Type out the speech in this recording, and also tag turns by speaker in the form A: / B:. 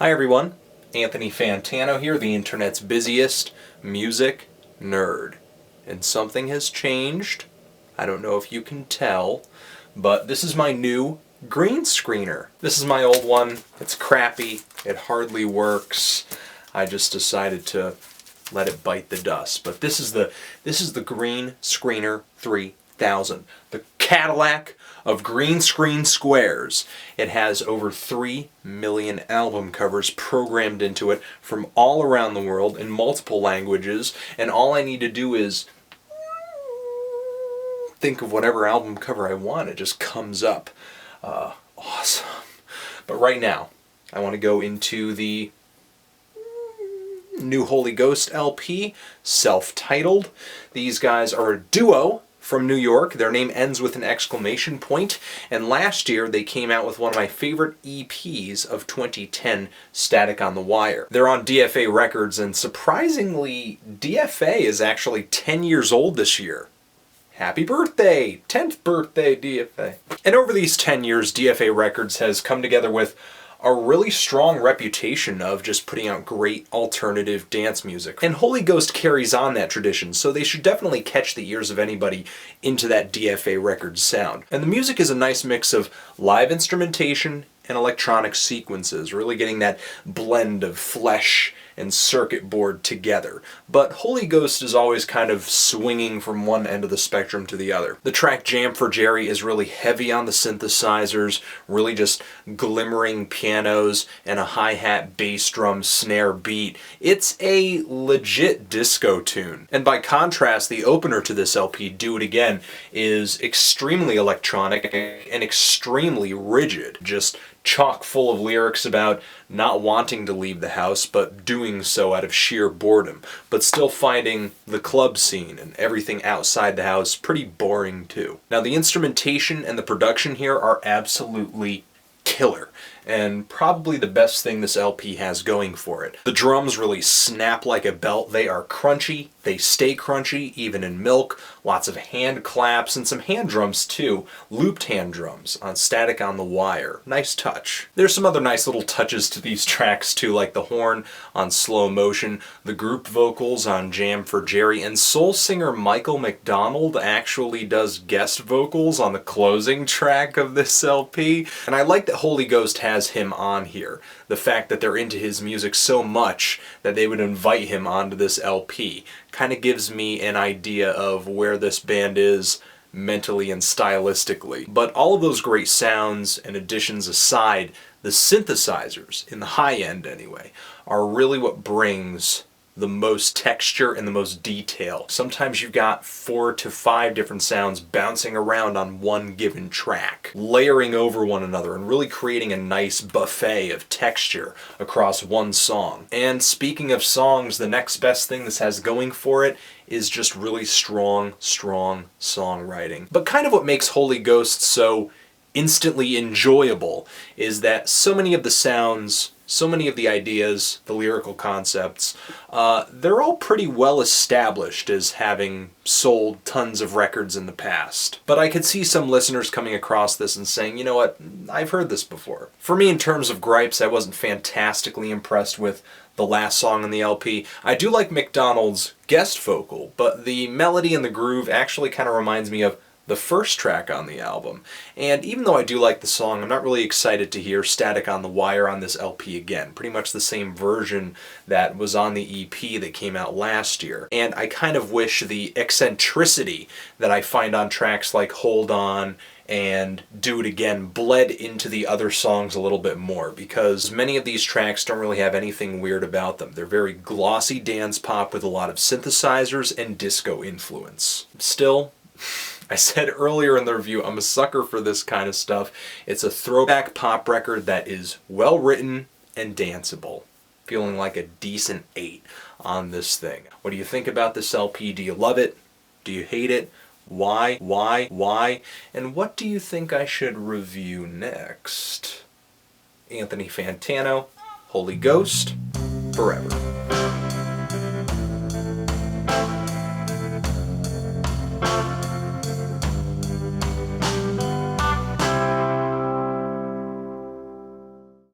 A: Hi everyone, Anthony Fantano here, the internet's busiest music nerd. And something has changed. I don't know if you can tell, but this is my new green screener. This is my old one. It's crappy. It hardly works. I just decided to let it bite the dust. But this is the Green Screener 3000, the Cadillac of green screen squares. It has over 3 million album covers programmed into it from all around the world in multiple languages, and all I need to do is think of whatever album cover I want. It just comes up. Awesome. But right now, I want to go into the new Holy Ghost LP, self-titled. These guys are a duo from New York. Their name ends with an exclamation point, and last year they came out with one of my favorite EPs of 2010, Static on the Wire. They're on DFA Records, and surprisingly, DFA is actually 10 years old this year. Happy birthday! 10th birthday, DFA. And over these 10 years, DFA Records has come together with a really strong reputation of just putting out great alternative dance music. And Holy Ghost carries on that tradition, so they should definitely catch the ears of anybody into that DFA Records sound. And the music is a nice mix of live instrumentation and electronic sequences, really getting that blend of flesh and circuit board together. But Holy Ghost is always kind of swinging from one end of the spectrum to the other. The track Jam for Jerry is really heavy on the synthesizers, really just glimmering pianos and a hi-hat, bass drum, snare beat. It's a legit disco tune. And by contrast, the opener to this LP, Do It Again, is extremely electronic and extremely rigid, just chock full of lyrics about not wanting to leave the house, but doing so out of sheer boredom, but still finding the club scene and everything outside the house pretty boring too. Now, the instrumentation and the production here are absolutely killer, and probably the best thing this LP has going for it. The drums really snap like a belt. They are crunchy. They stay crunchy, even in milk. Lots of hand claps and some hand drums too. Looped hand drums on Static on the Wire. Nice touch. There's some other nice little touches to these tracks too, like the horn on Slow Motion, the group vocals on Jam for Jerry, and soul singer Michael McDonald actually does guest vocals on the closing track of this LP. And I like that Holy Ghost has him on here. The fact that they're into his music so much that they would invite him onto this LP kind of gives me an idea of where this band is mentally and stylistically. But all of those great sounds and additions aside, the synthesizers, in the high end anyway, are really what brings the most texture and the most detail. Sometimes you've got 4 to 5 different sounds bouncing around on one given track, layering over one another and really creating a nice buffet of texture across one song. And speaking of songs, the next best thing this has going for it is just really strong songwriting. But kind of what makes Holy Ghost so instantly enjoyable is that so many of the sounds, so many of the ideas, the lyrical concepts, they're all pretty well established as having sold tons of records in the past. But I could see some listeners coming across this and saying, you know what, I've heard this before. For me, in terms of gripes, I wasn't fantastically impressed with the last song on the LP. I do like McDonald's guest vocal, but the melody and the groove actually kind of reminds me of the first track on the album. And even though I do like the song, I'm not really excited to hear Static on the Wire on this LP again. Pretty much the same version that was on the EP that came out last year. And I kind of wish the eccentricity that I find on tracks like Hold On and Do It Again bled into the other songs a little bit more, because many of these tracks don't really have anything weird about them. They're very glossy dance pop with a lot of synthesizers and disco influence. Still, I said earlier in the review, I'm a sucker for this kind of stuff. It's a throwback pop record that is well written and danceable. Feeling like a decent 8 on this thing. What do you think about this LP? Do you love it? Do you hate it? Why? And what do you think I should review next? Anthony Fantano, Holy Ghost, forever.